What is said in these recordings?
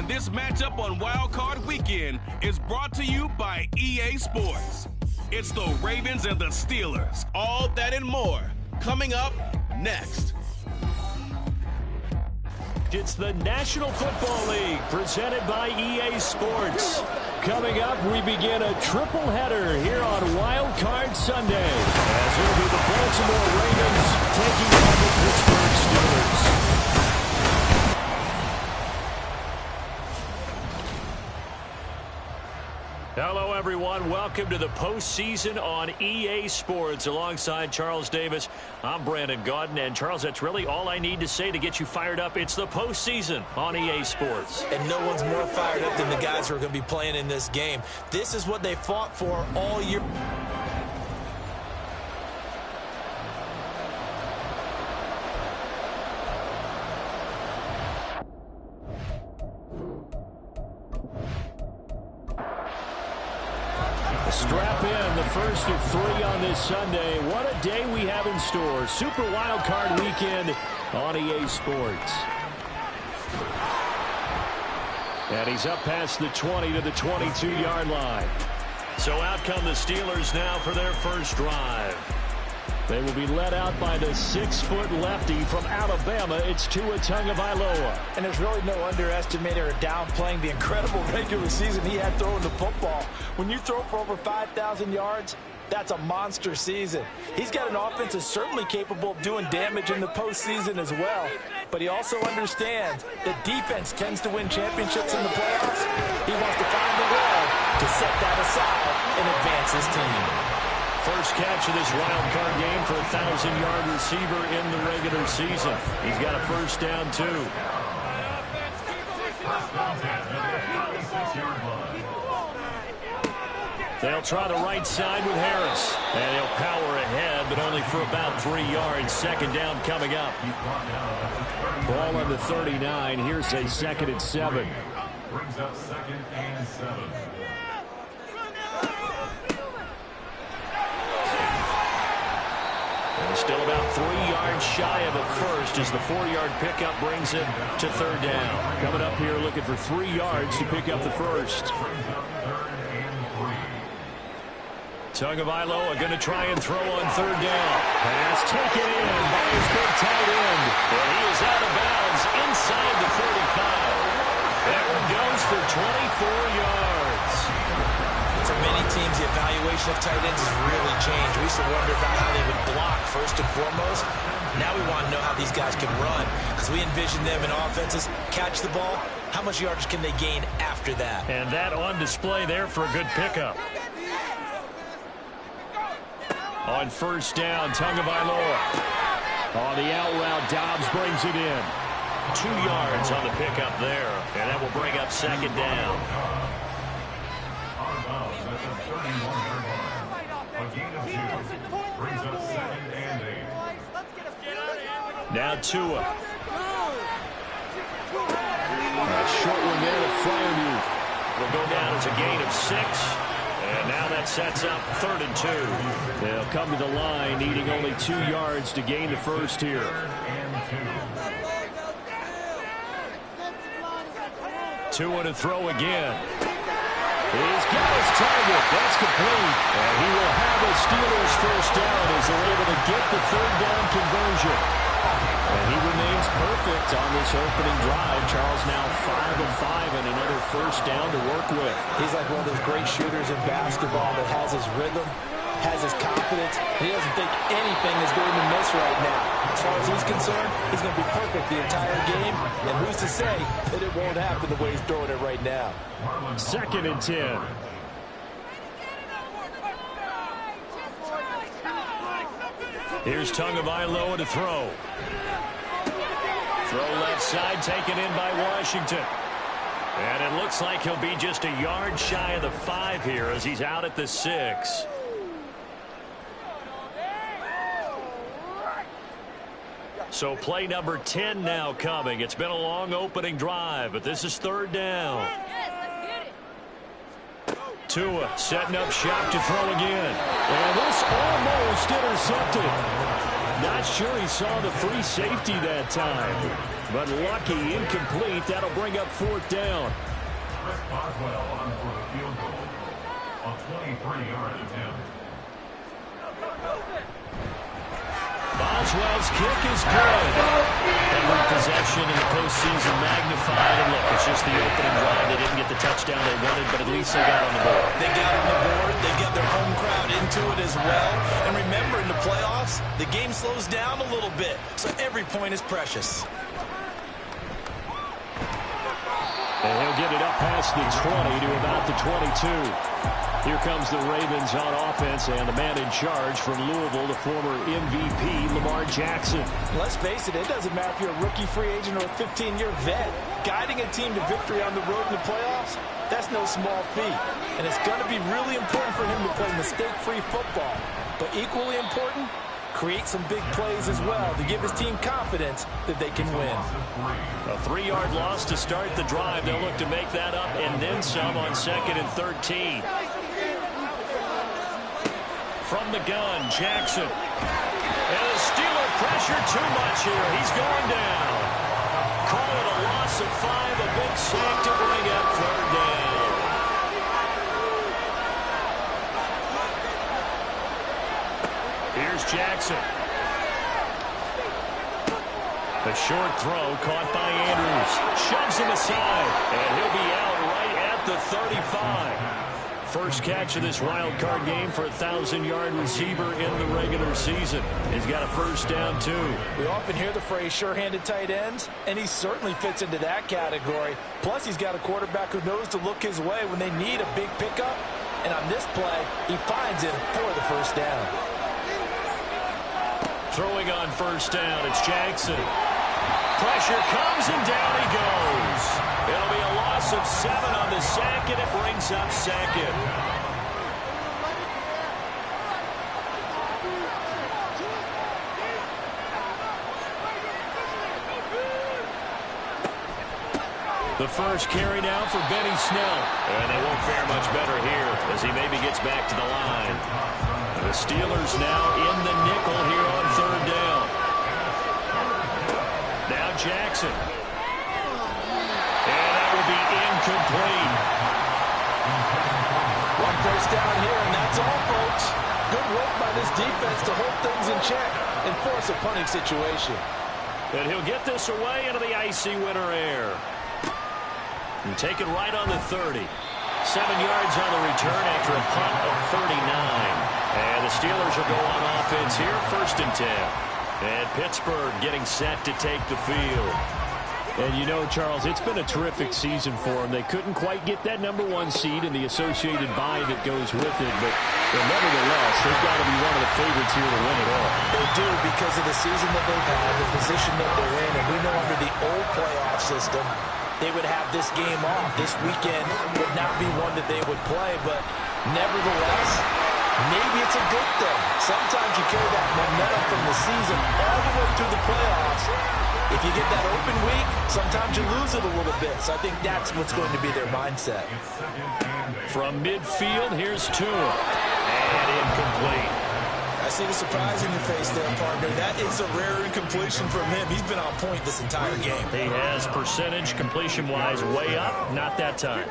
And this matchup on Wild Card Weekend is brought to you by EA Sports. It's the Ravens and the Steelers. All that and more coming up next. It's the National Football League presented by EA Sports. Coming up, we begin a triple header here on Wild Card Sunday, as it'll be the Baltimore Ravens taking on the Pittsburgh Steelers. Hello, everyone. Welcome to the postseason on EA Sports. Alongside Charles Davis, I'm Brandon Gaudin. And, Charles, that's really all I need to say to get you fired up. It's the postseason on EA Sports. And no one's more fired up than the guys who are going to be playing in this game. This is what they fought for all year. Strap in, the first of 3 on this Sunday. What a day we have in store. Super Wild Card Weekend on EA Sports. And he's up past the 20 to the 22-yard line. So out come the Steelers now for their first drive. They will be led out by the 6-foot lefty from Alabama. It's Tua Tagovailoa. And there's really no underestimating or downplaying the incredible regular season he had throwing the football. When you throw for over 5,000 yards, that's a monster season. He's got an offense that's certainly capable of doing damage in the postseason as well. But he also understands that defense tends to win championships in the playoffs. He wants to find a way to set that aside and advance his team. First catch of this wild card game for a 1,000-yard receiver in the regular season. He's got a first down, too. They'll try the right side with Harris. And he'll power ahead, but only for about 3 yards. Second down coming up. Ball on the 39. Here's a 2nd and 7. Brings up 2nd and 7. Still about 3 yards shy of a first as the 4-yard pickup brings him to 3rd down. Coming up here looking for 3 yards to pick up the first. Tagovailoa going to try and throw on 3rd down. Pass taken in by his big tight end. And he is out of bounds inside the 45. That one goes for 24 yards. For many teams, the evaluation of tight ends has really changed. We used to wonder about how they would block first and foremost. Now we want to know how these guys can run, because we envision them in offenses catch the ball. How much yardage can they gain after that? And that on display there for a good pickup. On 1st down, Tagovailoa. On the out route, Dobbs brings it in. 2 yards on the pickup there, and that will bring up 2nd down. Now Tua. A short one there to Freiermuth. Will go down as a gain of 6. And now that sets up 3rd and 2. They'll come to the line, needing only 2 yards to gain the first here. Tua to throw again. He's got his target. That's complete. And he will have a Steelers first down as they're able to get the 3rd down conversion. And he remains perfect on this opening drive. Charles now 5 of 5 and another first down to work with. He's like one of those great shooters in basketball that has his rhythm, has his confidence. He doesn't think anything is going to miss right now. As far as he's concerned, he's going to be perfect the entire game. And who's to say that it won't happen the way he's throwing it right now? 2nd and 10. Here's Tagovailoa to throw. Throw left side, taken in by Washington. And it looks like he'll be just a yard shy of the 5 here as he's out at the 6. So play number 10 now coming. It's been a long opening drive, but this is 3rd down. Tua setting up shop to throw again. And this almost intercepted. Not sure he saw the free safety that time. But lucky, incomplete. That'll bring up fourth down. Chris Boswell on for the field goal. A 23-yard attempt. Boswell's kick is good. Every possession in the postseason magnified. And look, it's just the opening drive. They didn't get the touchdown they wanted, but at least they got on the board. They got on the board. They got their home crowd into it as well. And remember, in the playoffs, the game slows down a little bit, so every point is precious. And he'll get it up past the 20 to about the 22. Here comes the Ravens on offense, and the man in charge from Louisville, the former MVP, Lamar Jackson. Let's face it, it doesn't matter if you're a rookie free agent or a 15-year vet. Guiding a team to victory on the road in the playoffs, that's no small feat. And it's going to be really important for him to play mistake-free football. But equally important, create some big plays as well to give his team confidence that they can win. A 3-yard loss to start the drive. They'll look to make that up and then some on 2nd and 13. From the gun, Jackson. And the Steeler pressure too much here. He's going down. Call it a loss of 5, a big sack to bring up 3rd down. Here's Jackson. A short throw caught by Andrews. Shoves him aside, and he'll be out right at the 35. First catch of this wild card game for a 1,000-yard receiver in the regular season. He's got a first down, too. We often hear the phrase sure-handed tight ends, and he certainly fits into that category. Plus, he's got a quarterback who knows to look his way when they need a big pickup. And on this play, he finds it for the first down. Throwing on first down, it's Jackson. Pressure comes, and down he goes. It'll be a loss of 7 on the sack, and it brings up 2nd. The first carry now for Benny Snell. And they won't fare much better here as he maybe gets back to the line. The Steelers now in the nickel here on 3rd down. Now Jackson. And that will be incomplete. One first down here, and that's all, folks. Good work by this defense to hold things in check and force a punting situation. And he'll get this away into the icy winter air. And take it right on the 30. 7 yards on the return after a punt of 39. And the Steelers will go on offense here, 1st and 10. And Pittsburgh getting set to take the field. And you know, Charles, it's been a terrific season for them. They couldn't quite get that #1 seed and the associated bye that goes with it. But nevertheless, they've got to be one of the favorites here to win it all. They do, because of the season that they've had, the position that they're in. And we know under the old playoff system, they would have this game off. This weekend would not be one that they would play. But nevertheless, maybe it's a good thing. Sometimes you carry that momentum from the season all the way through the playoffs. If you get that open week, sometimes you lose it a little bit. So I think that's what's going to be their mindset. From midfield, here's Tua. And incomplete. I see the surprise in your face there, partner. That is a rare incompletion from him. He's been on point this entire game. He has percentage completion-wise way up. Not that time.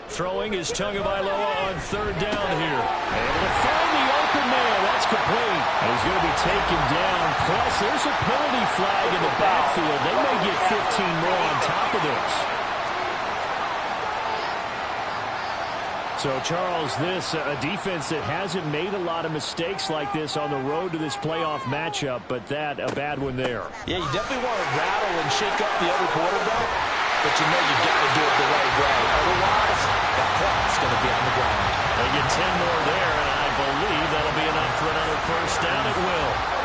Throwing is Tagovailoa on 3rd down here. Able to find the open man. That's complete. And he's going to be taken down. Plus, there's a penalty flag in the backfield. They may get 15 more on top of this. So, Charles, this a defense that hasn't made a lot of mistakes like this on the road to this playoff matchup, but that a bad one there. Yeah, you definitely want to rattle and shake up the other quarterback, but you know you've got to do it the right way. Otherwise, that clock's going to be on the ground. They get 10 more there, and I believe that'll be enough for another first down. It will.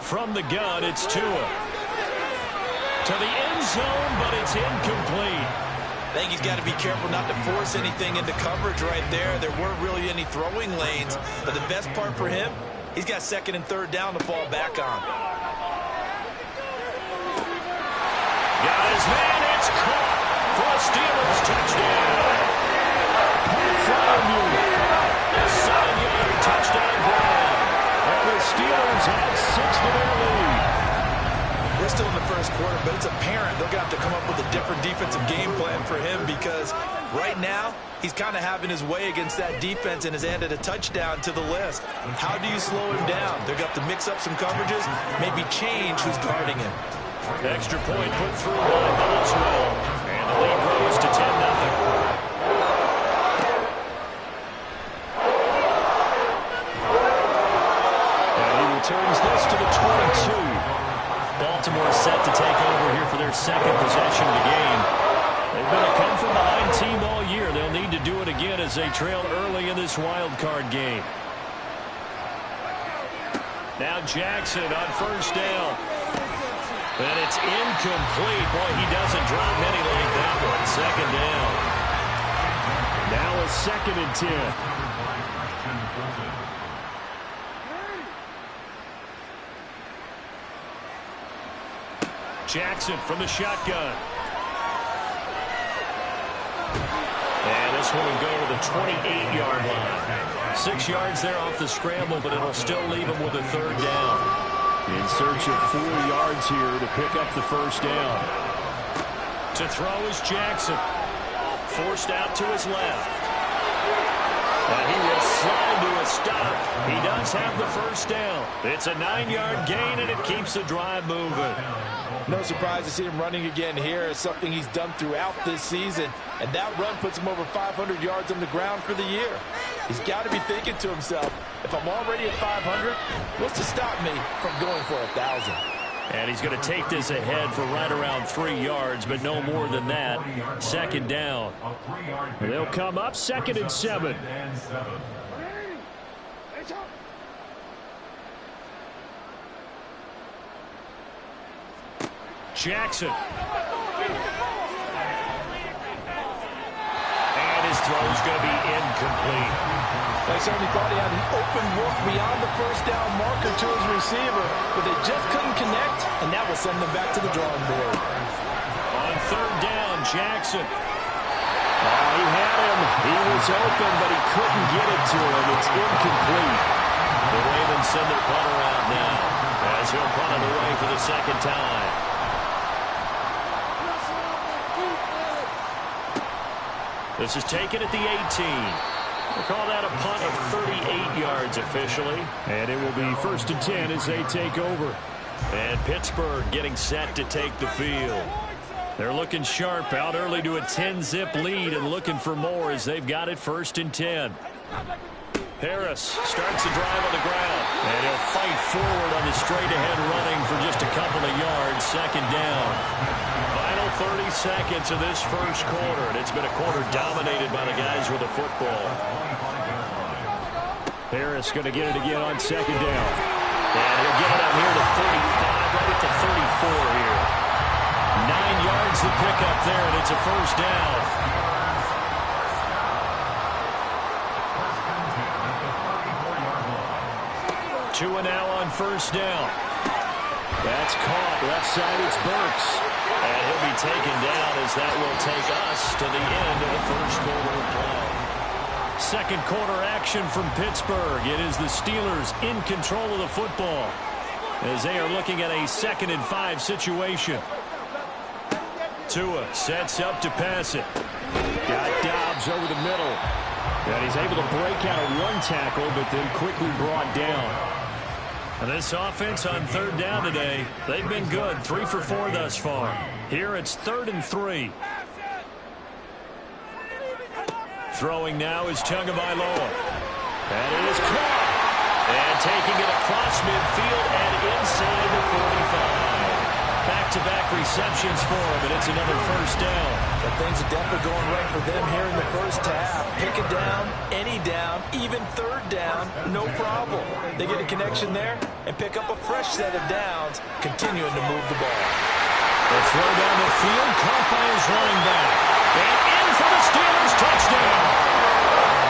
From the gun, it's Tua. To the end zone, but it's incomplete. I think he's got to be careful not to force anything into coverage right there. There weren't really any throwing lanes, but the best part for him, he's got 2nd and 3rd down to fall back on. Got his man, it's caught for a Steelers touchdown. Pat Fryermuth, a 7-yard touchdown grab. And the Steelers have 6 to their lead. We're still in the first quarter, but it's apparent they're going to have to come up with a different defensive game plan for him because right now he's kind of having his way against that defense and has added a touchdown to the list. How do you slow him down? They're going to have to mix up some coverages, maybe change who's guarding him. Extra point put through by Boswell, and the lead grows to 10-0. Turns this to the 22. Baltimore set to take over here for their second possession of the game. They've been a come-from-behind team all year. They'll need to do it again as they trail early in this wild card game. Now Jackson on first down. And it's incomplete. Boy, he doesn't drop many like that one. Second down. Now a 2nd and 10. Jackson from the shotgun. And this one will go to the 28-yard line. 6 yards there off the scramble, but it'll still leave him with a 3rd down. In search of 4 yards here to pick up the first down. To throw is Jackson. Forced out to his left. And he will slide to a stop. He does have the first down. It's a 9-yard gain, and it keeps the drive moving. No surprise to see him running again here. It's something he's done throughout this season. And that run puts him over 500 yards on the ground for the year. He's got to be thinking to himself, if I'm already at 500, what's to stop me from going for 1,000? And he's going to take this ahead for right around 3 yards, but no more than that. 2nd down. They'll come up 2nd and 7. Jackson. And his throw's going to be incomplete. They certainly thought he had an open look beyond the first down marker to his receiver, but they just couldn't connect, and that will send them back to the drawing board. On 3rd down, Jackson. He had him. He was open, but he couldn't get it to him. It's incomplete. The Ravens send their punter out now as he'll punt it away for the 2nd time. This is taken at the 18. We'll call that a punt of 38 yards officially. And it will be 1st and 10 as they take over. And Pittsburgh getting set to take the field. They're looking sharp out early to a 10-zip lead and looking for more as they've got it 1st and 10. Harris starts the drive on the ground. And he'll fight forward on the straight-ahead running for just a couple of yards. 2nd down. Final 30 seconds of this first quarter. And it's been a quarter dominated by the guys with the football. Harris going to get it again on 2nd down. And he'll get it out here to 35, right at the 34 here. 9 yards to pick up there, and it's a 1st down. 2 and now on 1st down. That's caught. Left side, it's Burks. And he'll be taken down as that will take us to the end of the first quarter of play. 2nd quarter action from Pittsburgh. It is the Steelers in control of the football as they are looking at a 2nd and 5 situation. Tua sets up to pass it. Got Dobbs over the middle. And he's able to break out of 1 tackle, but then quickly brought down. And this offense on 3rd down today, they've been good. 3 for 4 thus far. Here it's 3rd and 3. Throwing now is Tagovailoa. And it is caught. And taking it across midfield and inside the 45. Back-to-back receptions for him, and it's another 1st down. But things are definitely going right for them here in the first half. Pick it down, any down, even 3rd down, no problem. They get a connection there and pick up a fresh set of downs, continuing to move the ball. The throw down the field, caught by his running back. And in for the Steelers touchdown.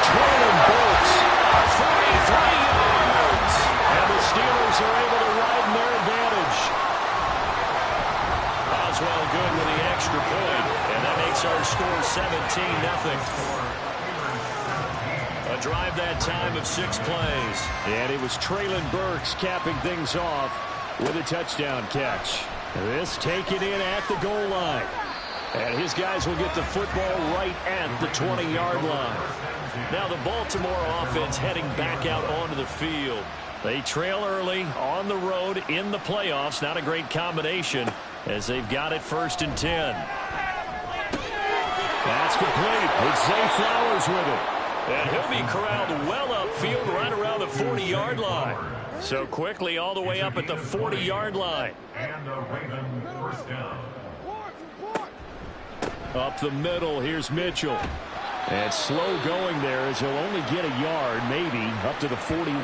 Traylon Burks, 43 yards. And the Steelers are able to widen their advantage. Oswell good with the extra point, and that makes our score A drive that time of 6 plays. And it was Traylon Burks capping things off with a touchdown catch. This taken in at the goal line. And his guys will get the football right at the 20-yard line. Now the Baltimore offense heading back out onto the field. They trail early on the road in the playoffs. Not a great combination as they've got it 1st and 10. That's complete. It's Zay Flowers with it. And he'll be corralled well upfield right around the 40-yard line. So quickly all the way up at the 40-yard line. And a Raven first down. Up the middle, here's Mitchell. And slow going there as he'll only get a yard, maybe, up to the 41.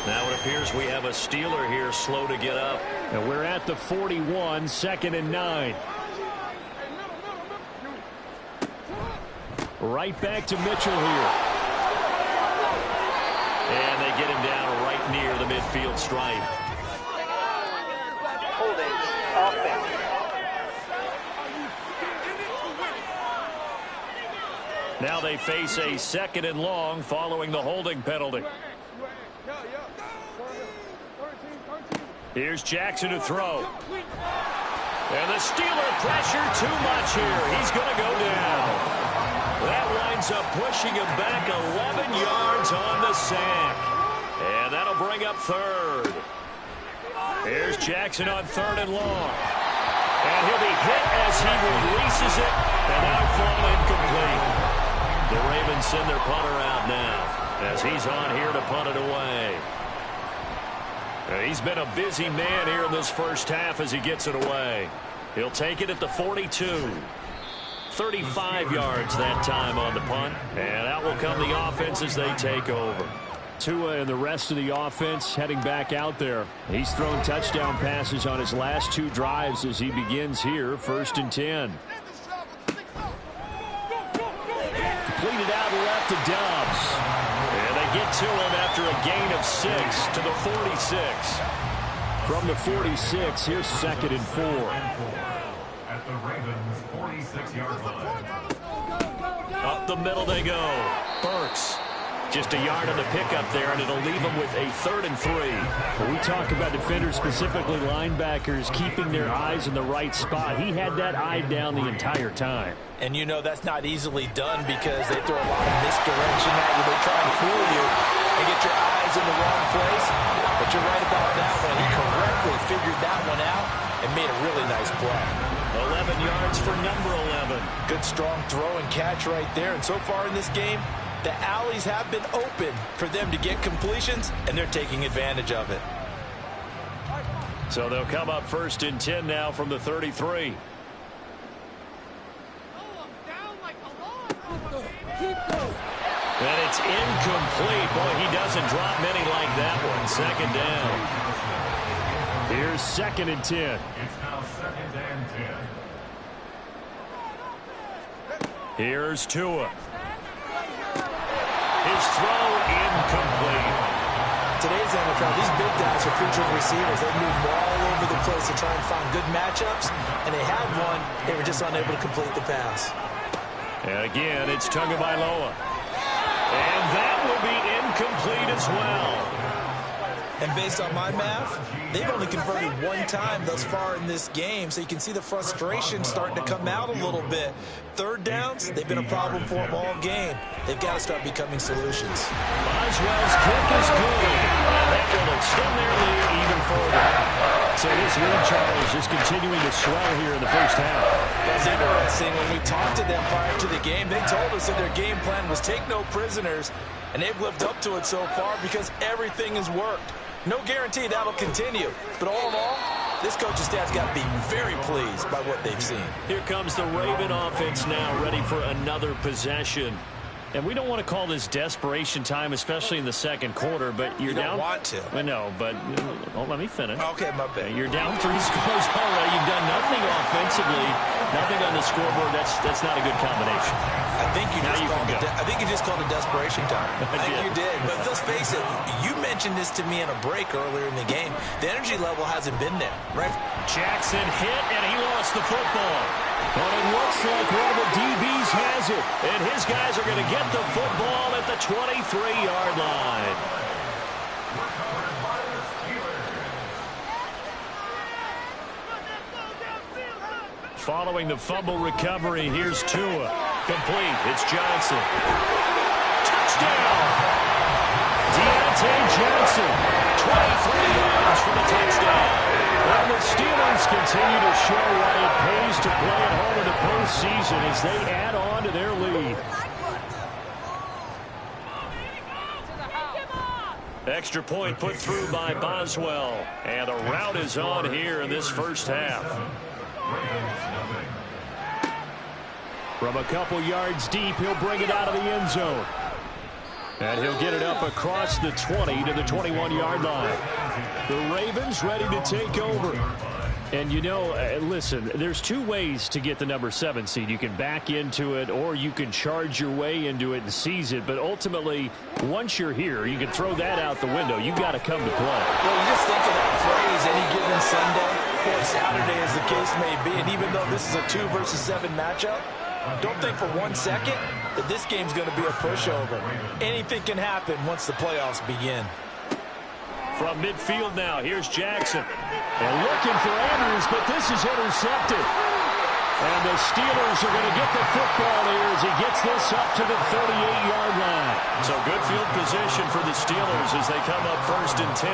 Now it appears we have a Steeler here slow to get up. And we're at the 41, 2nd and 9. Right back to Mitchell here. And they get him down right near the midfield stripe. Holding offense. Now they face a 2nd and long following the holding penalty. Here's Jackson to throw. And the Steeler pressure too much here. He's going to go down. That winds up pushing him back 11 yards on the sack. And that'll bring up 3rd. Here's Jackson on 3rd and long. And he'll be hit as he releases it. And now fall incomplete. The Ravens send their punter out now as he's on here to punt it away. He's been a busy man here in this first half as he gets it away. He'll take it at the 42. 35 yards that time on the punt. And out will come the offense as they take over. Tua and the rest of the offense heading back out there. He's thrown touchdown passes on his last 2 drives as he begins here, 1st and 10. Completed out left to Dobbs. And they get to him after a gain of 6 to the 46. From the 46, here's 2nd and 4. At the Ravens' 46-yard line. Up the middle they go. Burks. Just a yard on the pickup there, and it'll leave them with a 3rd and 3. When we talk about defenders, specifically linebackers, keeping their eyes in the right spot, he had that eye down the entire time. And you know that's not easily done because they throw a lot of misdirection at you. They try and fool you and get your eyes in the wrong place. But you're right about that one. He correctly figured that one out and made a really nice play. 11 yards for number 11. Good strong throw and catch right there. And so far in this game, the alleys have been open for them to get completions, and they're taking advantage of it. So they'll come up 1st and 10 now from the 33. And it's incomplete. Boy, he doesn't drop many like that one. 2nd down. Here's 2nd and 10. It's now 2nd and 10. Here's Tua. His throw incomplete. Today's NFL, these big guys are featured receivers. They move all over the place to try and find good matchups, and they had one. They were just unable to complete the pass. And again, it's Tagovailoa. And that will be incomplete as well. And based on my math, they've only converted 1 time thus far in this game, so you can see the frustration starting to come out a little bit. 3rd downs, they've been a problem for them all game. They've got to start becoming solutions. Boswell's kick is good. And that will extend their lead even further. So this lead, Charles, is continuing to swell here in the first half. That's interesting. When we talked to them prior to the game, they told us that their game plan was take no prisoners, and they've lived up to it so far because everything has worked. No guarantee that'll continue. But all in all, this coaching staff's got to be very pleased by what they've seen. Here comes the Raven offense now, ready for another possession. And we don't want to call this desperation time, especially in the 2nd quarter, but you're down. You don't want to. I know, but let me finish. Okay, my bad. You're down 3 scores already. You've done nothing offensively, nothing on the scoreboard. That's not a good combination. I think you just called it desperation time. I think you did. But let's face it, you mentioned this to me in a break earlier in the game. The energy level hasn't been there, right? Jackson hit, and he lost the football. But it looks like one of the DBs has it. And his guys are going to get the football at the 23-yard line. Following the fumble recovery, here's Tua. Complete. It's Johnson. Touchdown! Deontay Johnson, 23 yards for the touchdown. And the Steelers continue to show why it pays to play at home in the postseason as they add on to their lead. Extra point put through by Boswell. And a rout is on here in this first half. From a couple yards deep, he'll bring it out of the end zone. And he'll get it up across the 20 to the 21-yard line. The Ravens ready to take over. And, you know, listen, there's two ways to get the number 7 seed. You can back into it or you can charge your way into it and seize it. But ultimately, once you're here, you can throw that out the window. You've got to come to play. Well, you just think of that phrase, any given Sunday or Saturday as the case may be. And even though this is a 2 versus 7 matchup, don't think for 1 second that this game's going to be a pushover. Anything can happen once the playoffs begin. From midfield now, here's Jackson. And looking for Andrews, but this is intercepted. And the Steelers are going to get the football here as he gets this up to the 38-yard line. So good field position for the Steelers as they come up 1st and 10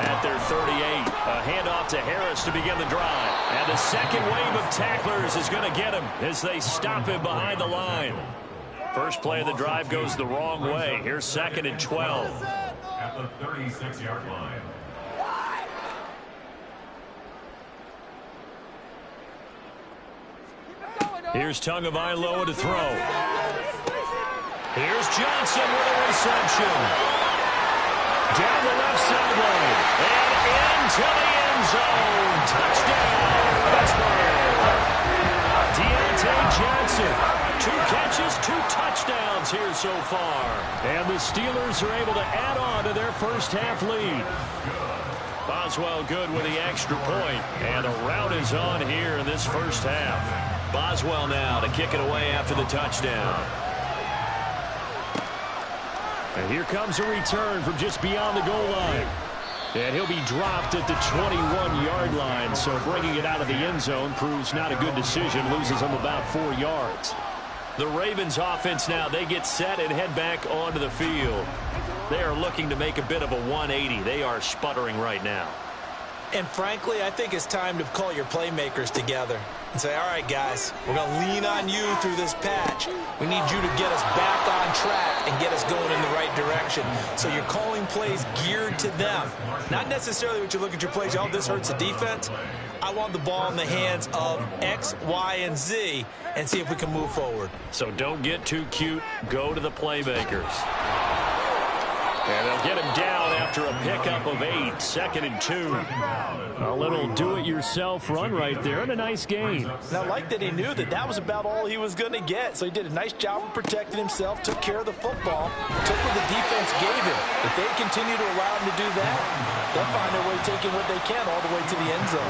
at their 38. A handoff to Harris to begin the drive. And the second wave of tacklers is going to get him as they stop him behind the line. First play of the drive goes the wrong way. Here's 2nd and 12. At the 36-yard line. Here's Tagovailoa to throw. Here's Johnson with a reception. Down the left sideline. And into the end zone. Touchdown, Pittsburgh. Deontay Johnson. 2 catches, 2 touchdowns here so far. And the Steelers are able to add on to their first half lead. Boswell good with the extra point. And a rout is on here in this first half. Boswell now to kick it away after the touchdown. And here comes a return from just beyond the goal line. And he'll be dropped at the 21-yard line. So bringing it out of the end zone proves not a good decision. Loses him about 4 yards. The Ravens offense now, they get set and head back onto the field. They are looking to make a bit of a 180. They are sputtering right now. And frankly, I think it's time to call your playmakers together and say, all right, guys, we're going to lean on you through this patch. We need you to get us back on track and get us going in the right direction. So you're calling plays geared to them. Not necessarily what you look at your plays, oh, this hurts the defense. I want the ball in the hands of X, Y, and Z and see if we can move forward. So don't get too cute. Go to the playmakers. And they'll get him down after a pickup of 8, 2nd and 2. A little do-it-yourself run right there and a nice gain. And I like that he knew that that was about all he was going to get. So he did a nice job of protecting himself, took care of the football, took what the defense gave him. If they continue to allow him to do that, they'll find their way taking what they can all the way to the end zone.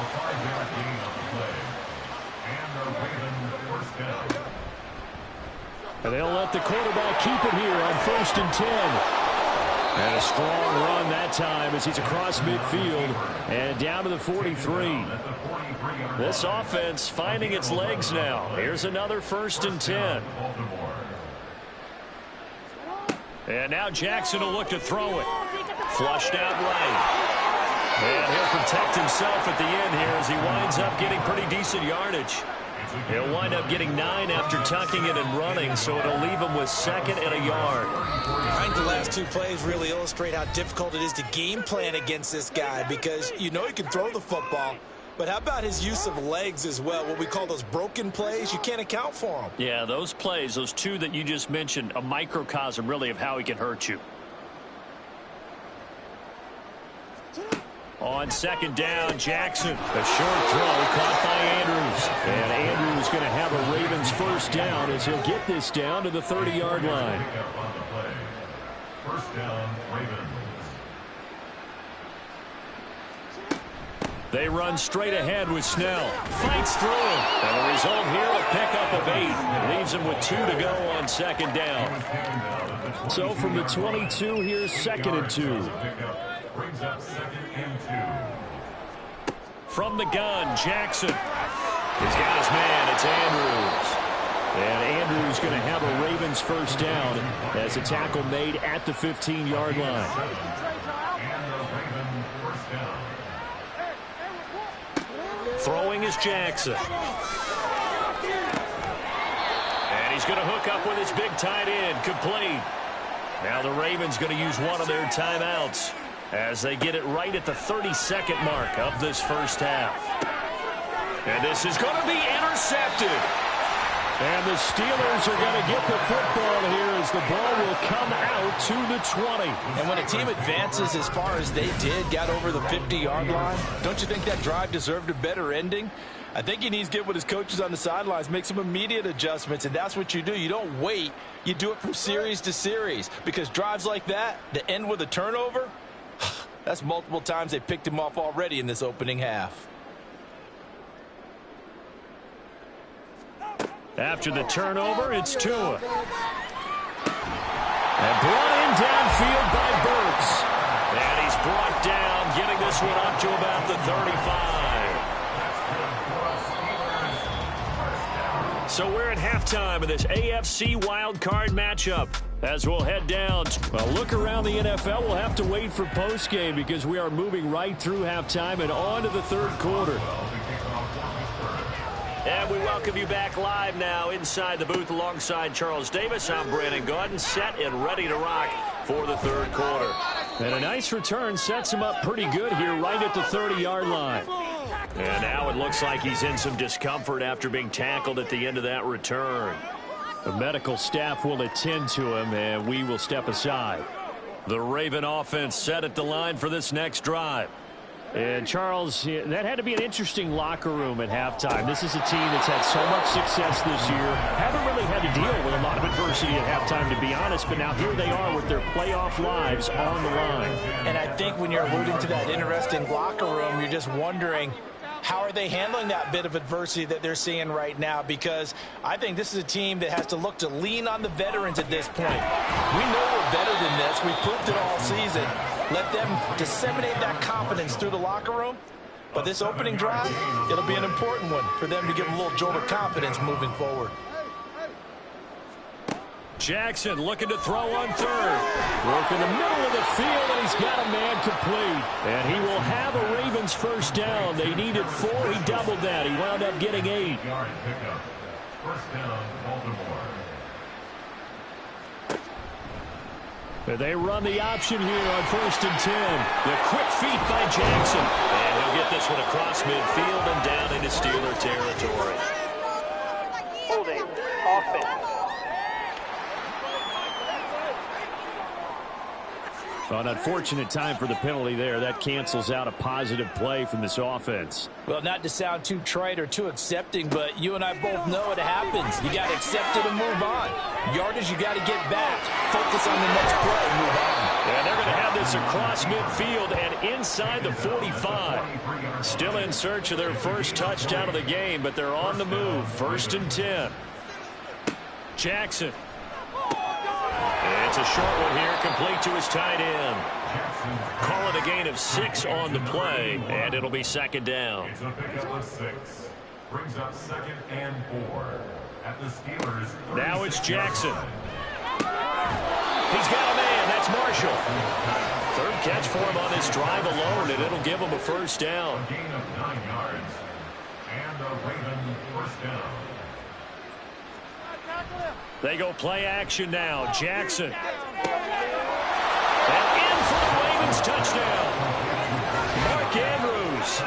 A 5-yard gain on the play. And the Ravens first down. And they'll let the quarterback keep it here on 1st and 10. And a strong run that time as he's across midfield and down to the 43. This offense finding its legs now. Here's another 1st and 10. And now Jackson will look to throw it. Flushed out right. And he'll protect himself at the end here as he winds up getting pretty decent yardage. He'll wind up getting 9 after tucking it and running, so it'll leave him with 2nd and a yard. I think the last 2 plays really illustrate how difficult it is to game plan against this guy because you know he can throw the football, but how about his use of legs as well? What we call those broken plays, you can't account for them. Yeah, those plays, those 2 that you just mentioned, a microcosm really of how he can hurt you. On 2nd down, Jackson. A short throw caught by Andrews. And Andrews going to have a Ravens first down as he'll get this down to the 30-yard line. First down, Ravens. They run straight ahead with Snell. Fights through him. And the result here, a pickup of 8. Leaves him with 2 to go on second down. So from the 22, here's 2nd and 2. From the gun, Jackson. He's got his man. It's Andrews. And Andrews going to have a Ravens first down as a tackle made at the 15-yard line. Throwing is Jackson. And he's going to hook up with his big tight end. Complete. Now the Ravens going to use one of their timeouts as they get it right at the 32nd mark of this first half. And this is going to be intercepted. And the Steelers are going to get the football here as the ball will come out to the 20. And when a team advances as far as they did, got over the 50-yard line, don't you think that drive deserved a better ending? I think he needs to get with his coaches on the sidelines, make some immediate adjustments, and that's what you do. You don't wait. You do it from series to series because drives like that end with a turnover, that's multiple times they picked him off already in this opening half. After the turnover, it's Tua. And brought in downfield by Burks. And he's brought down, getting this one up to about the 35. So we're at halftime of this AFC wildcard matchup. As we'll head down, well, look around the NFL. We'll have to wait for postgame because we are moving right through halftime and on to the third quarter. And we welcome you back live now inside the booth alongside Charles Davis. I'm Brandon Gaudin, set and ready to rock for the third quarter. And a nice return sets him up pretty good here right at the 30-yard line. And now it looks like he's in some discomfort after being tackled at the end of that return. The medical staff will attend to him, and we will step aside. The Raven offense set at the line for this next drive. And, Charles, that had to be an interesting locker room at halftime. This is a team that's had so much success this year. Haven't really had to deal with a lot of adversity at halftime, to be honest. But now here they are with their playoff lives on the line. And I think when you're alluding to that interesting locker room, you're just wondering, how are they handling that bit of adversity that they're seeing right now? Because I think this is a team that has to look to lean on the veterans at this point. We know we're better than this. We've proved it all season. Let them disseminate that confidence through the locker room. But this opening drive, it'll be an important one for them to give them a little jolt of confidence moving forward. Jackson looking to throw on third. Work in the middle of the field, and he's got a man complete. And he will have a Ravens first down. They needed 4. He doubled that. He wound up getting 8. First down, Baltimore. They run the option here on 1st and 10. The quick feet by Jackson. And he'll get this one across midfield and down into Steeler territory. Holding offense. An unfortunate time for the penalty there. That cancels out a positive play from this offense. Well, not to sound too trite or too accepting, but you and I both know it happens. You got to accept it and move on. Yardage, you got to get back. Focus on the next play. Move on. And they're going to have this across midfield and inside the 45. Still in search of their first touchdown of the game, but they're on the move. 1st and 10. Jackson. It's a short one here, complete to his tight end. Call it a gain of 6 on the play, and it'll be 2nd down. It's a pickup of 6. Brings up 2nd and 4 at the Steelers. Now it's Jackson. He's got a man. That's Marshall. 3rd catch for him on this drive alone, and it'll give him a first down. A gain of 9 yards. And a Raven first down. They go play action now. Jackson. And in for the Ravens touchdown. Mark Andrews,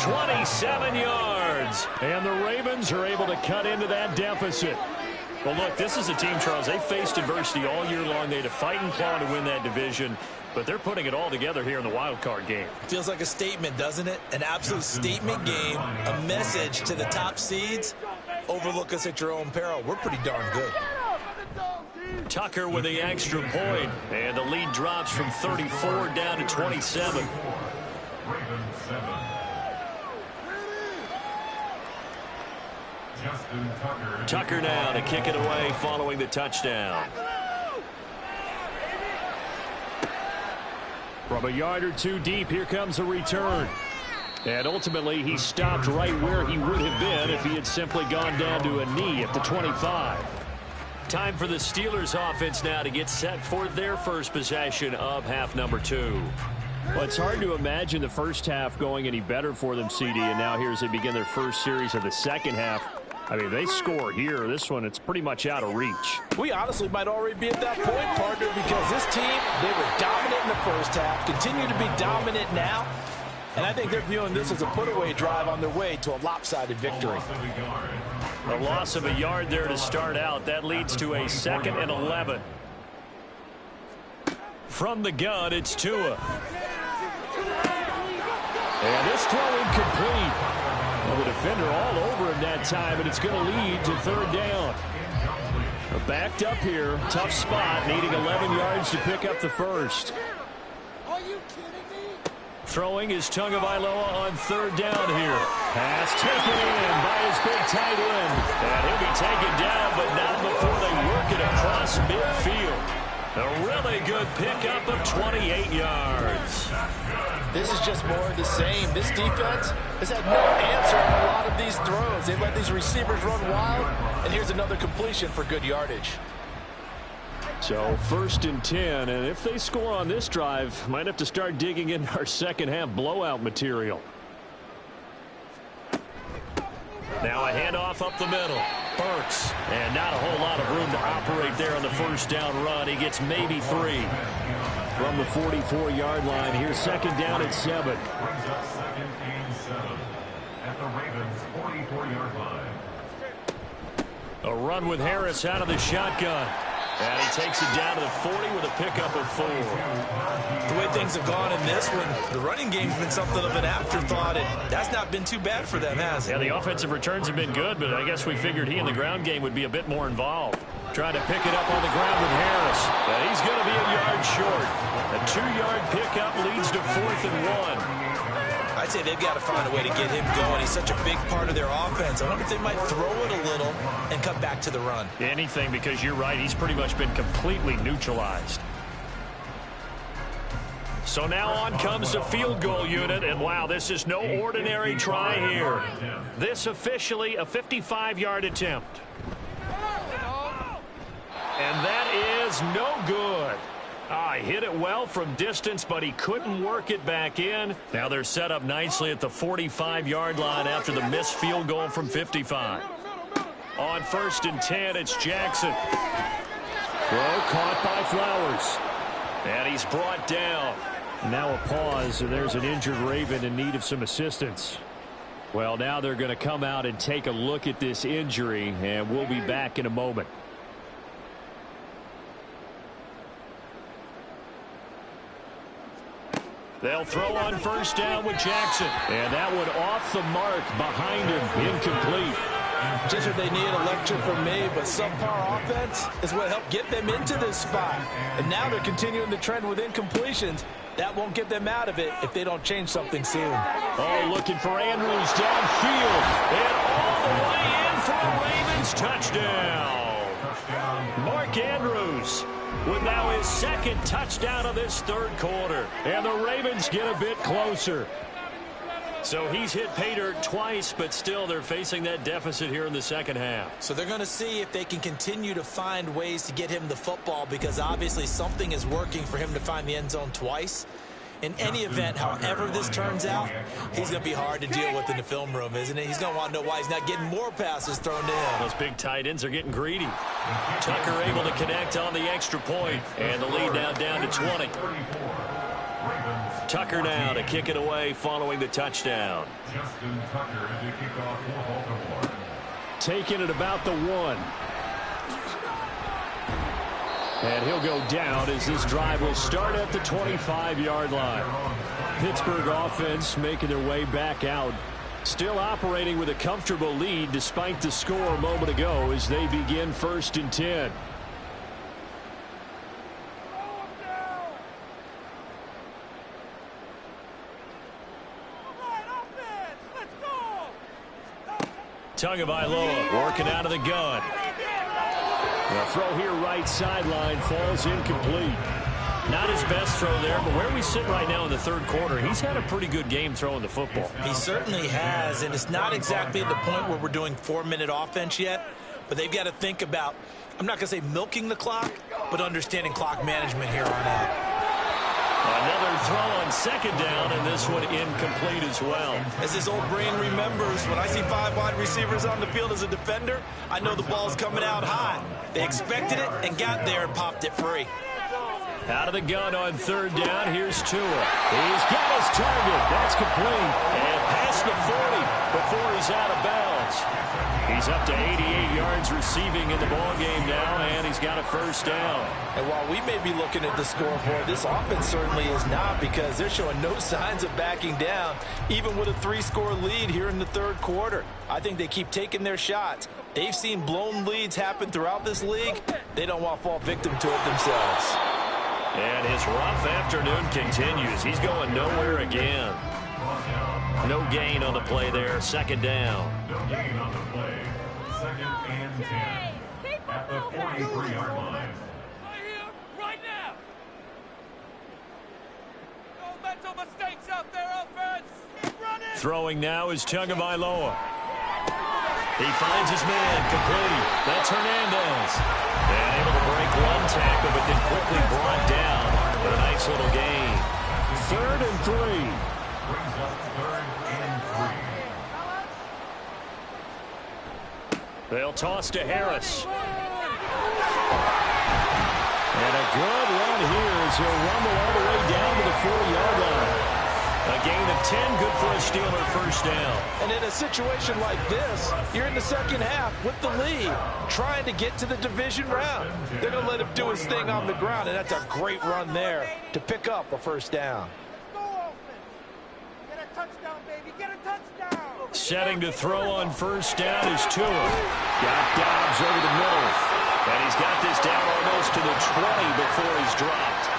27 yards. And the Ravens are able to cut into that deficit. Well, look, this is a team, Charles, they faced adversity all year long. They had to fight and claw to win that division, but they're putting it all together here in the wild card game. Feels like a statement, doesn't it? An absolute statement game, a message to the top seeds. Overlook us at your own peril. We're pretty darn good. Tucker with the extra point, and the lead drops from 34 down to 27. Ravens 7. Tucker now to kick it away following the touchdown. From a yard or two deep, here comes a return. And ultimately, he stopped right where he would have been if he had simply gone down to a knee at the 25. Time for the Steelers offense now to get set for their first possession of half number 2. Well, it's hard to imagine the first half going any better for them, CD, and now here as they begin their first series of the second half. I mean, they score here. This one, it's pretty much out of reach. We honestly might already be at that point, partner, because this team, they were dominant in the first half, continue to be dominant now, and I think they're viewing this as a put-away drive on their way to a lopsided victory. A loss of a yard there to start out. That leads to a 2nd and 11. From the gun, it's Tua. And this throw incomplete. Well, the defender all over him that time, and it's going to lead to 3rd down. Backed up here, tough spot, needing 11 yards to pick up the first. Are you kidding me? Throwing is Tagovailoa on 3rd down here. Pass taken in by his big tight end. And he'll be taken down, but not before they work it across midfield. A really good pickup of 28 yards. This is just more of the same. This defense has had no answer on a lot of these throws. They let these receivers run wild, and here's another completion for good yardage. So 1st and 10, and if they score on this drive, might have to start digging in our second half blowout material. Now a handoff up the middle. Burks. And not a whole lot of room to operate there on the first down run. He gets maybe 3. From the 44-yard line, here's 2nd down at 7. Brings up 2nd and 7 at the Ravens' 44-yard line. A run with Harris out of the shotgun. And he takes it down to the 40 with a pickup of 4. The way things have gone in this one, the running game's been something of an afterthought, and that's not been too bad for them, has it? Yeah, the offensive returns have been good, but I guess we figured he in the ground game would be a bit more involved. Trying to pick it up on the ground with Harris. But he's going to be a yard short. A 2-yard pickup leads to 4th and 1. I'd say they've got to find a way to get him going. He's such a big part of their offense. I wonder if they might throw it a little and cut back to the run. Anything, because you're right. He's pretty much been completely neutralized. So now on comes the field goal unit. And, wow, this is no ordinary try here. This officially a 55-yard attempt. And that is no good. He hit it well from distance, but he couldn't work it back in. Now they're set up nicely at the 45-yard line after the missed field goal from 55. On 1st and 10, it's Jackson. Throw caught by Flowers. And he's brought down. Now a pause, and there's an injured Raven in need of some assistance. Well, now they're going to come out and take a look at this injury, and we'll be back in a moment. They'll throw on 1st down with Jackson. And that one off the mark behind him, incomplete. Just what they need, a lecture from me, but subpar offense is what helped get them into this spot. And now they're continuing the trend with incompletions. That won't get them out of it if they don't change something soon. Oh, looking for Andrews downfield. And all the way in for a Ravens touchdown. Mark Andrews with now his 2nd touchdown of this 3rd quarter. And the Ravens get a bit closer. So he's hit pay dirt twice, but still they're facing that deficit here in the second half. So they're going to see if they can continue to find ways to get him the football, because obviously something is working for him to find the end zone twice. In any event, however this turns out, he's going to be hard to deal with in the film room, isn't it? He's going to want to know why he's not getting more passes thrown to him. Those big tight ends are getting greedy. Tucker able to connect on the extra point, and the lead now down to 20. Tucker now to kick it away following the touchdown. Justin Tucker to kick off for Baltimore. Taking it about the 1. And he'll go down as this drive will start at the 25-yard line. Pittsburgh offense making their way back out. Still operating with a comfortable lead despite the score a moment ago as they begin 1st and 10. Tagovailoa working out of the gun. The throw here right sideline falls incomplete. Not his best throw there, but where we sit right now in the third quarter, he's had a pretty good game throwing the football. He certainly has, and it's not exactly at the point where we're doing 4-minute offense yet, but they've got to think about, I'm not going to say milking the clock, but understanding clock management here on out. Another throw on second down, and this one incomplete as well. As his old brain remembers, when I see 5 wide receivers on the field as a defender, I know the ball's coming out high. They expected it and got there and popped it free. Out of the gun on third down, here's Tua. He's got his target. That's complete. And past the 40 before he's out of bounds. He's up to 88 yards receiving in the ballgame now, and he's got a first down. And while we may be looking at the scoreboard, this offense certainly is not, because they're showing no signs of backing down, even with a 3-score lead here in the third quarter. I think they keep taking their shots. They've seen blown leads happen throughout this league. They don't want to fall victim to it themselves. And his rough afternoon continues. He's going nowhere again. No gain on the play there. Second down. No gain on the play. Second and 10. At the 43-yard line. Right here, right now. No mental mistakes out there, offense. Keep running. Throwing now is Tagovailoa. He finds his man, complete. That's Hernandez. And able to break one tackle, but then quickly brought down. But a nice little gain. 3rd and 3. Brings up 3rd and 3. They'll toss to Harris. And a good run here as he'll rumble all the way down to the 40-yard line. A gain of 10, good for a Steeler first down. And in a situation like this, you're in the second half with the lead, trying to get to the division round. They're going to let him do his thing on the ground, and that's a great run there to pick up a first down. Go offense. Get a touchdown, baby. Get a touchdown. Setting to throw on first down is Tua. Got Dobbs over the middle. And he's got this down almost to the 20 before he's dropped.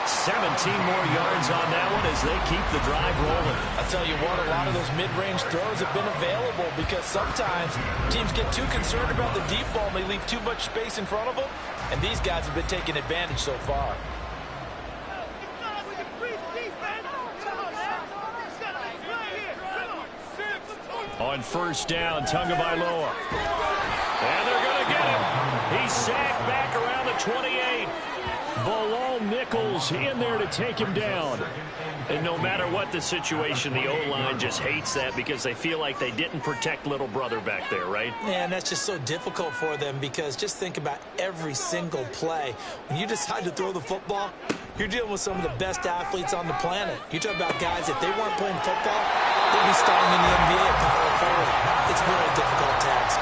17 more yards on that one as they keep the drive rolling. I'll tell you what, a lot of those mid-range throws have been available, because sometimes teams get too concerned about the deep ball and they leave too much space in front of them, and these guys have been taking advantage so far. On first down, Tagovailoa. And they're going to get him. He's sacked back around the 28. Bilal Nichols in there to take him down. And no matter what the situation, the O-line just hates that, because they feel like they didn't protect little brother back there, right? Man, that's just so difficult for them, because just think about every single play. When you decide to throw the football, you're dealing with some of the best athletes on the planet. You talk about guys, if they weren't playing football, they'd be starting in the NBA at power forward. It's a very difficult task.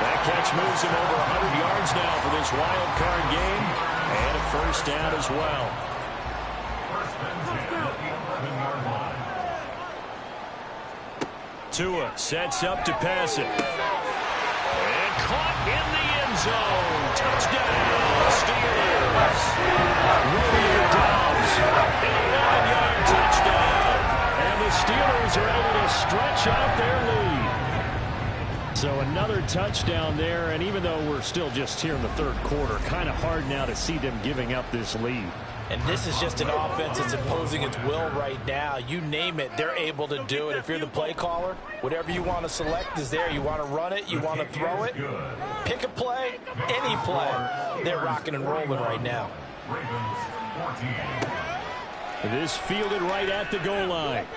That catch moves him over 100 yards now for this wild card game. And a first down as well. First and 10 at the 11-yard line. Tua sets up to pass it. And caught in the end zone. Touchdown, Steelers. Romeo Dobbs. A 9-yard touchdown. And the Steelers are able to stretch out their lead. So another touchdown there, and even though we're still just here in the third quarter, kind of hard now to see them giving up this lead. And this is just an offense that's imposing its will right now. You name it, they're able to do it. If you're the play caller, whatever you want to select is there. You want to run it, you want to throw it, pick a play, any play. They're rocking and rolling right now. Ravens 14. This fielded right at the goal line.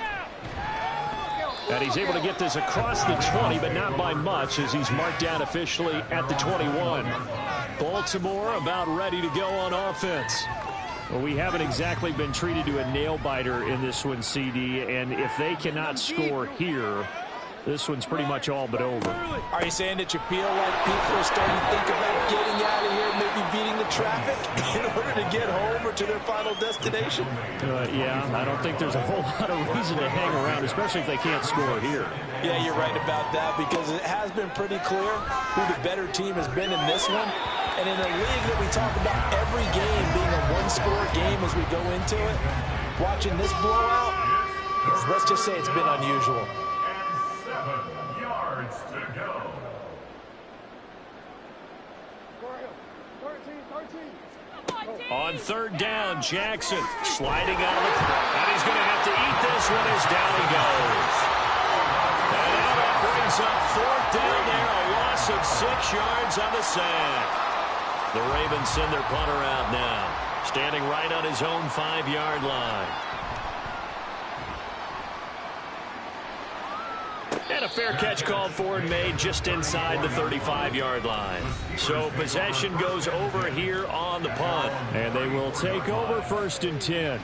And he's able to get this across the 20, but not by much, as he's marked down officially at the 21. Baltimore about ready to go on offense. Well, we haven't exactly been treated to a nail-biter in this one, CD, and if they cannot score here, this one's pretty much all but over. Are you saying that you feel like people are starting to think about getting out of here, maybe beating the traffic in order to get home or to their final destination? Yeah, I don't think there's a whole lot of reason to hang around, especially if they can't score here. Yeah, you're right about that, because it has been pretty clear who the better team has been in this one. And in a league that we talk about every game being a one-score game as we go into it, watching this blowout, let's just say it's been unusual. And 7 yards to go. On third down, Jackson sliding out of the pocket. And he's going to have to eat this one as down he goes. And now that brings up fourth down there, a loss of 6 yards on the sack. The Ravens send their punter out now, standing right on his own 5-yard line. And a fair catch called for and made just inside the 35-yard line. So possession goes over here on the punt. And they will take over 1st and 10.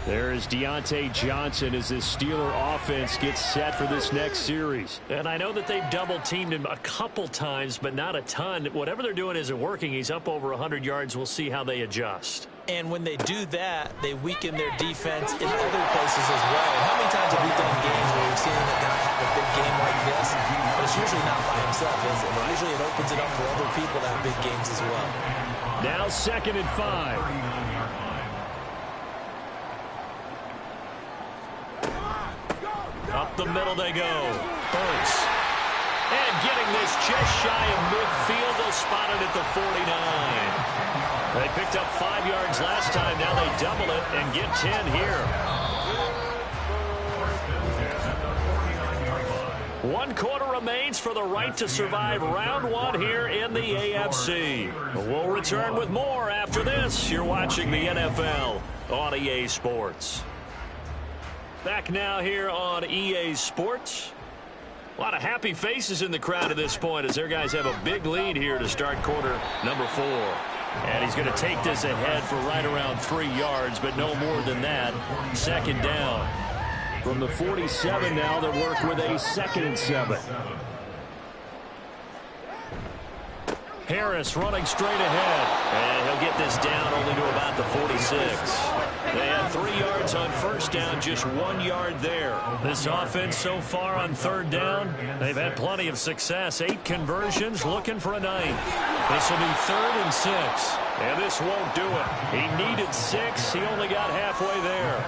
There is Deontay Johnson as this Steeler offense gets set for this next series. And I know that they've double-teamed him a couple times, but not a ton. Whatever they're doing isn't working. He's up over 100 yards. We'll see how they adjust. And when they do that, they weaken their defense in other places as well. How many times have we done games where we've seen a guy have a big game like this? But it's usually not by himself, is it? Usually it opens it up for other people to have big games as well. Now 2nd and 5. Up the middle they go. Burns. And getting this just shy of midfield. They'll spot it at the 49. They picked up 5 yards last time. Now they double it and get 10 here. 1 quarter remains for the right to survive round 1 here in the AFC. We'll return with more after this. You're watching the NFL on EA Sports. Back now here on EA Sports. A lot of happy faces in the crowd at this point as their guys have a big lead here to start quarter number 4. And he's going to take this ahead for right around 3 yards, but no more than that. 2nd down. From the 47 now, they'll work with a 2nd and 7. Harris running straight ahead. And he'll get this down only to about the 46. They had 3 yards on 1st down, just 1 yard there. This offense so far on 3rd down, they've had plenty of success. 8 conversions, looking for a 9th. This will be 3rd and 6. And this won't do it. He needed 6. He only got halfway there.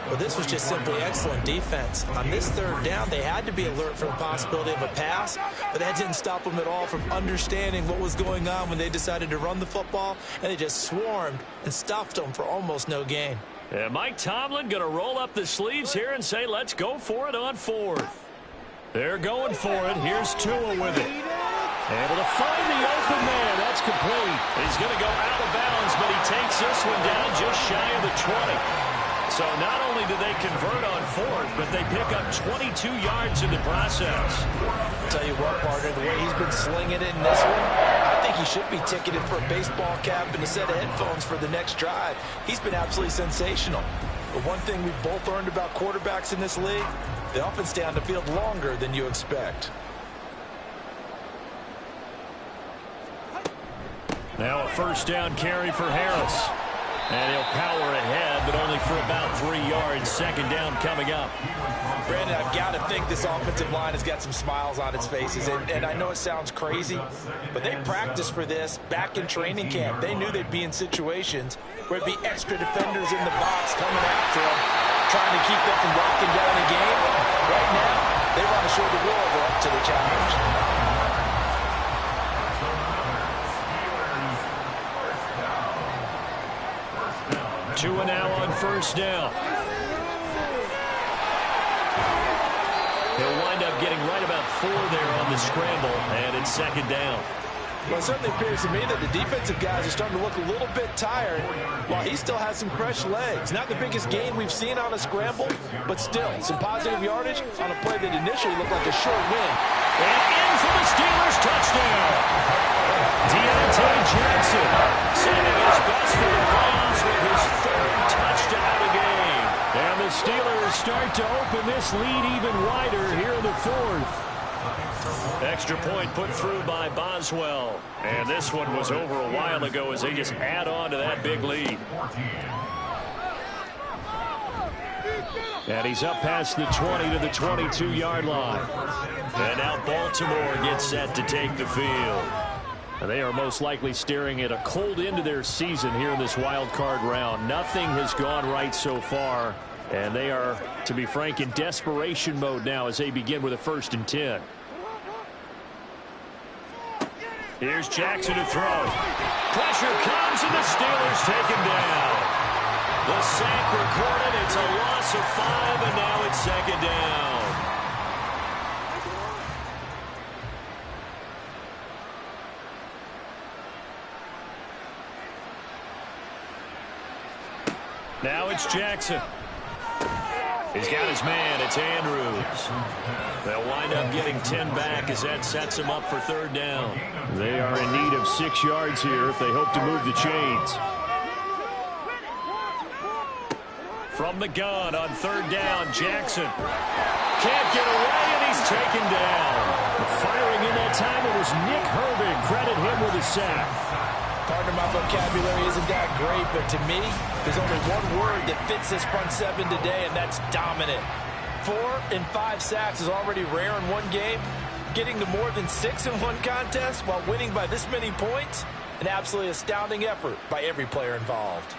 Well, this was just simply excellent defense. On this 3rd down, they had to be alert for the possibility of a pass, but that didn't stop them at all from understanding what was going on when they decided to run the football, and they just swarmed and stuffed them for almost no gain. And Mike Tomlin going to roll up the sleeves here and say, let's go for it on 4th. They're going for it. Here's Tua with it. Able to find the open man. That's complete. He's going to go out of bounds, but he takes this one down just shy of the 20. So not only do they convert on 4th, but they pick up 22 yards in the process. I'll tell you what, partner, the way he's been slinging it in this one, I think he should be ticketed for a baseball cap and a set of headphones for the next drive. He's been absolutely sensational. But one thing we've both learned about quarterbacks in this league, they often stay on the field longer than you expect. Now a 1st down carry for Harris. And he'll power ahead, but only for about 3 yards. 2nd down coming up. Brandon, I've got to think this offensive line has got some smiles on its faces. And I know it sounds crazy, but they practiced for this back in training camp. They knew they'd be in situations where it'd be extra defenders in the box coming after them, trying to keep them from locking down a game. Right now, they want to show the world they're up to the challenge. Tua now on 1st down. He'll wind up getting right about 4 there on the scramble, and it's 2nd down. Well, it certainly appears to me that the defensive guys are starting to look a little bit tired while he still has some fresh legs. Not the biggest gain we've seen on a scramble, but still some positive yardage on a play that initially looked like a short win. And in for the Steelers touchdown. Deontay Johnson saving his best for the playoffs with his 3rd touchdown of the game. And the Steelers start to open this lead even wider here in the 4th. Extra point put through by Boswell. And this one was over a while ago as they just add on to that big lead. And he's up past the 20 to the 22-yard line. And now Baltimore gets set to take the field. And they are most likely staring at a cold end to their season here in this wild card round. Nothing has gone right so far. And they are, to be frank, in desperation mode now as they begin with a 1st and 10. Here's Jackson to throw. Pressure comes, and the Steelers take him down. The sack recorded. It's a loss of 5, and now it's second down. Now it's Jackson. He's got his man. It's Andrews. They'll wind up getting 10 back as that sets him up for third down. They are in need of 6 yards here if they hope to move the chains. From the gun on third down, Jackson. Can't get away, and he's taken down. Firing in that time, it was Nick Herbig. Credit him with a sack. Pardon my vocabulary isn't that great, but to me, there's only one word that fits this front seven today, and that's dominant. 4 and 5 sacks is already rare in one game. Getting to more than 6 in one contest while winning by this many points, an absolutely astounding effort by every player involved.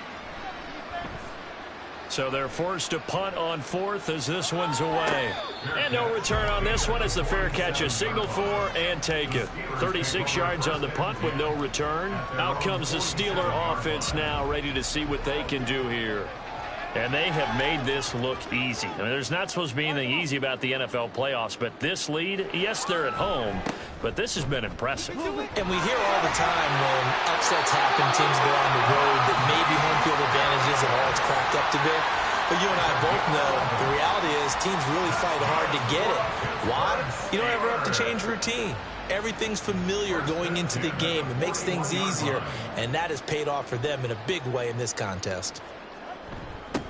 So they're forced to punt on fourth as this one's away. And no return on this one as the fair catch is signaled for and taken. 36 yards on the punt with no return. Out comes the Steeler offense now, ready to see what they can do here. And they have made this look easy. I mean, there's not supposed to be anything easy about the NFL playoffs, but this lead, yes, they're at home, but this has been impressive. And we hear all the time when upsets happen, teams go on the road, that maybe home field advantage isn't all it's cracked up to be. But you and I both know the reality is teams really fight hard to get it. Why? You don't ever have to change routine. Everything's familiar going into the game. It makes things easier, and that has paid off for them in a big way in this contest.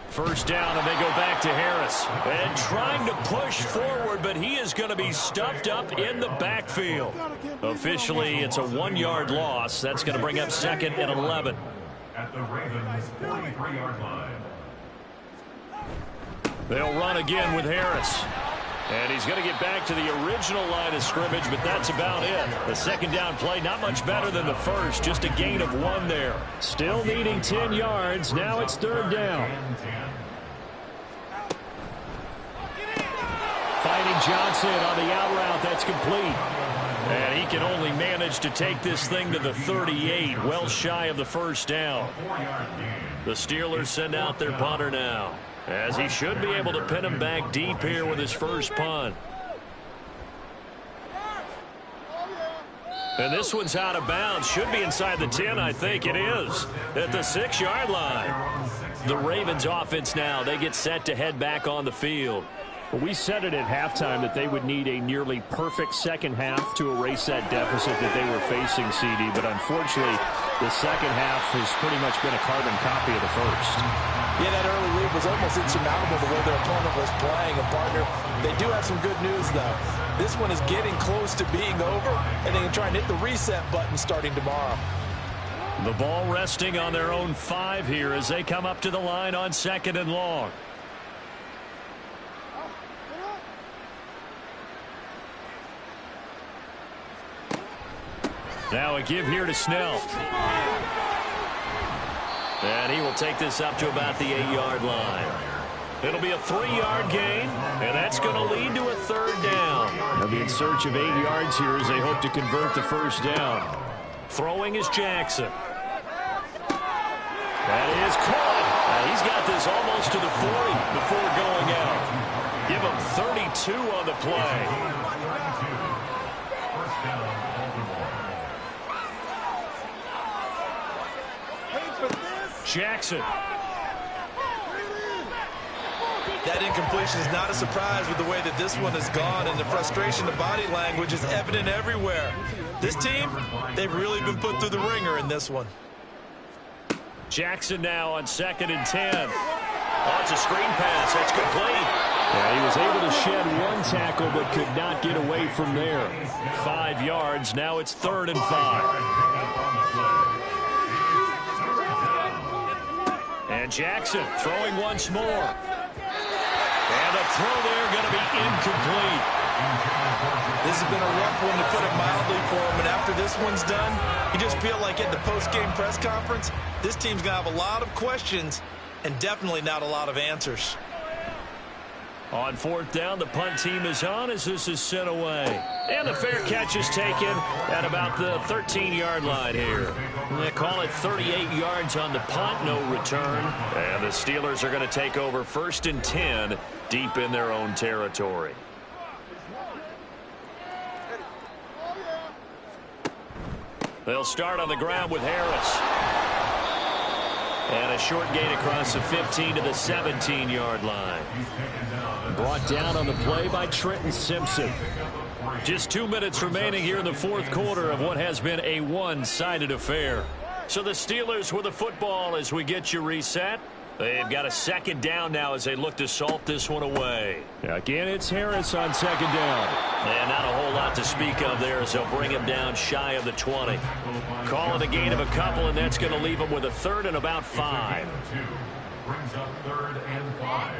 First down, and they go back to Harris. And trying to push forward, but he is going to be stuffed up in the backfield. Officially, it's a 1-yard loss. That's going to bring up second and 11. At the Ravens' 43-yard line. They'll run again with Harris. And he's going to get back to the original line of scrimmage, but that's about it. The second down play, not much better than the first, just a gain of 1 there. Still needing 10 yards. Now it's third down. Fighting Johnson on the out route. That's complete. And he can only manage to take this thing to the 38, well shy of the first down. The Steelers send out their punter now, as he should be able to pin him back deep here with his first punt. And this one's out of bounds. Should be inside the 10, I think it is. At the 6-yard line. The Ravens offense now, they get set to head back on the field. Well, we said it at halftime that they would need a nearly perfect second half to erase that deficit that they were facing, CD. But unfortunately, the second half has pretty much been a carbon copy of the first. Yeah, that early lead was almost insurmountable the way their opponent was playing. And, partner, they do have some good news, though. This one is getting close to being over, and they can try and hit the reset button starting tomorrow. The ball resting on their own 5 here as they come up to the line on second and long. Now a give here to Snell. And he will take this up to about the 8-yard line. It'll be a 3-yard gain, and that's going to lead to a third down. They'll be in search of 8 yards here as they hope to convert the first down. Throwing is Jackson. That is caught. He's got this almost to the 40 before going out. Give him 32 on the play. Jackson. That incompletion is not a surprise with the way that this one has gone, and the frustration, the body language is evident everywhere. This team, they've really been put through the ringer in this one. Jackson now on second and 10. Oh, it's a screen pass. That's complete. Yeah, he was able to shed 1 tackle but could not get away from there. 5 yards. Now it's third and 5. And Jackson throwing once more. And a throw there going to be incomplete. This has been a rough one, to put it mildly, for him. And after this one's done, you just feel like at the post-game press conference, this team's going to have a lot of questions and definitely not a lot of answers. On fourth down, the punt team is on as this is sent away. And the fair catch is taken at about the 13-yard line here. They call it 38 yards on the punt, no return. And the Steelers are going to take over 1st and 10 deep in their own territory. They'll start on the ground with Harris. And a short gain across the 15 to the 17-yard line. Brought down on the play by Trenton Simpson. Just 2 minutes remaining here in the fourth quarter of what has been a one-sided affair. So the Steelers with the football as we get you reset. They've got a 2nd down now as they look to salt this one away. Again, it's Harris on 2nd down. And not a whole lot to speak of there as they'll bring him down shy of the 20. Call it a gain of a couple, and that's going to leave him with a 3rd and about 5. Brings up 3rd and 5.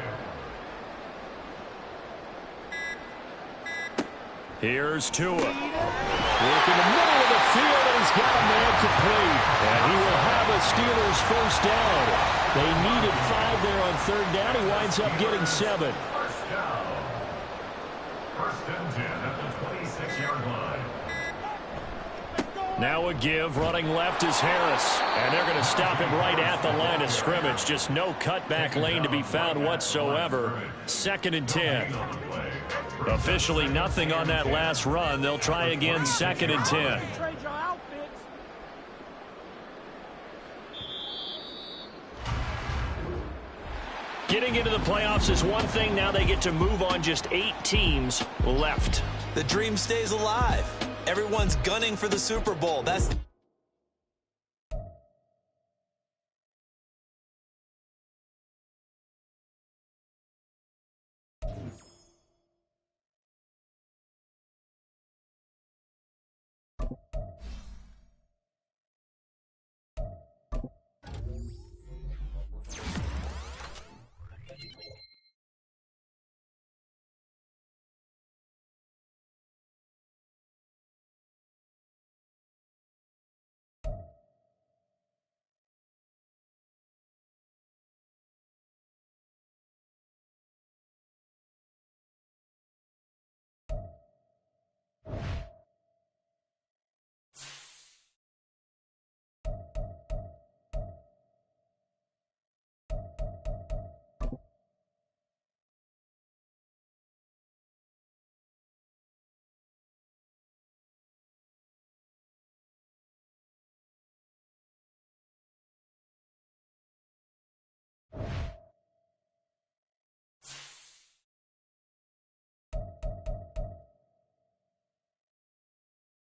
Here's Tua. Work in the middle of the field, and he's got a man complete. And he will have a Steelers 1st down. They needed 5 there on 3rd down. He winds up getting 7. 1st down. 1st and 10 at the 26-yard line. Now a give. Running left is Harris. And they're going to stop him right at the line of scrimmage. Just no cutback lane to be found whatsoever. 2nd and 10. Officially nothing on that last run. They'll try again 2nd and 10. Getting into the playoffs is one thing. Now they get to move on. Just 8 teams left. The dream stays alive. Everyone's gunning for the Super Bowl. That's